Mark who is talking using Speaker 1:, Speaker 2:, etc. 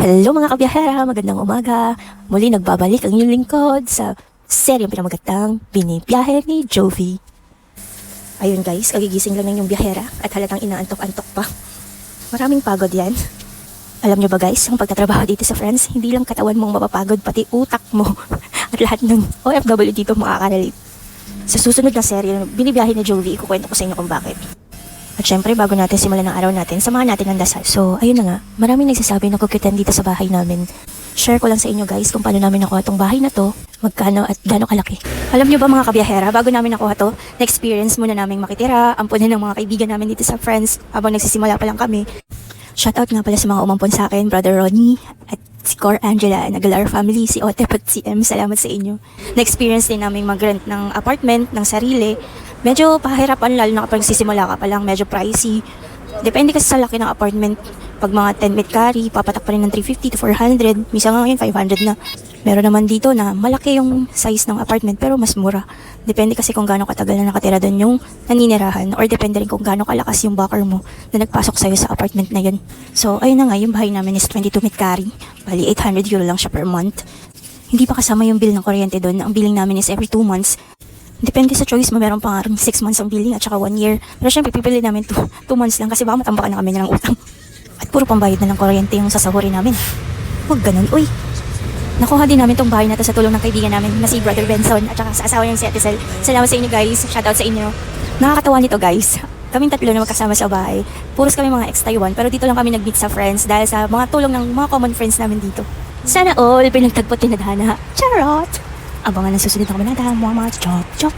Speaker 1: Hello mga kabiyahera, magandang umaga. Muli nagbabalik ang inyong lingkod sa seryeng pinamagatang Binibiyahe ni Jovi. Ayun guys, kagigising lang ng inyong biyahera at halatang inaantok-antok pa. Maraming pagod yan. Alam nyo ba guys, ang pagtatrabaho dito sa France, hindi lang katawan mong mapapagod, pati utak mo at lahat ng OFW dito makaka-relate. Sa susunod na serye, Binibiyahe ni Jovi, ikukwento ko sa inyo kung bakit. At syempre, bago natin simulan ang araw natin, samahan natin ang dasal. So, ayun na nga, maraming nagsasabi na kukitan dito sa bahay namin. Share ko lang sa inyo guys kung paano namin nakuha itong bahay na to, magkano at gaano kalaki. Alam nyo ba mga kabiyahera, bago namin nakuha to, na-experience muna naming makitira, ampunan ng mga kaibigan namin dito sa France habang nagsisimula pa lang kami. Shoutout nga pala sa mga umampon sa akin, Brother Ronnie, at si Cor Angela, Nagalar family, si Otep at si M. Salamat sa inyo. Na-experience din namin mag-rent ng apartment, ng sarili. Medyo pahirapan lalo na kapag sisimula ka pa lang, medyo pricey. Depende kasi sa laki ng apartment. Pag mga 10 feet carry, papatak pa rin ng 350 to 400. Minsan nga ngayon, 500 na. Meron naman dito na malaki yung size ng apartment pero mas mura. Depende kasi kung gaano katagal na nakatira doon yung naninirahan or depende rin kung gaano kalakas yung backer mo na nagpasok sa'yo sa apartment na yun. So, ayun na nga, yung bahay namin is 22 feet carry. Bali, 800 euro lang siya per month. Hindi pa kasama yung bill ng kuryente doon. Ang billing namin is every 2 months. Depende sa choice mo, meron pa nga 6 months ang billing at saka 1 year. Pero syempre, pipili namin 2 months lang kasi baka matambakan na kami ng utang. At puro pambayad na ng kuryente yung sasahurin namin. Huwag ganun, uy. Nakuha din namin tong bahay na to sa tulong ng kaibigan namin na si Brother Benson at saka sa asawa niyang si Ate Sel. Salamat sa inyo guys, shoutout sa inyo. Nakakatawa nito guys. Kaming tatlo na magkasama sa bahay. Puros kami mga ex-Taiwan pero dito lang kami nag-meet sa friends dahil sa mga tulong ng mga common friends namin dito. Sana all pinagtagpo tinadhana. Charot! Abangan ang susunod na kabanata. Mga chok chok.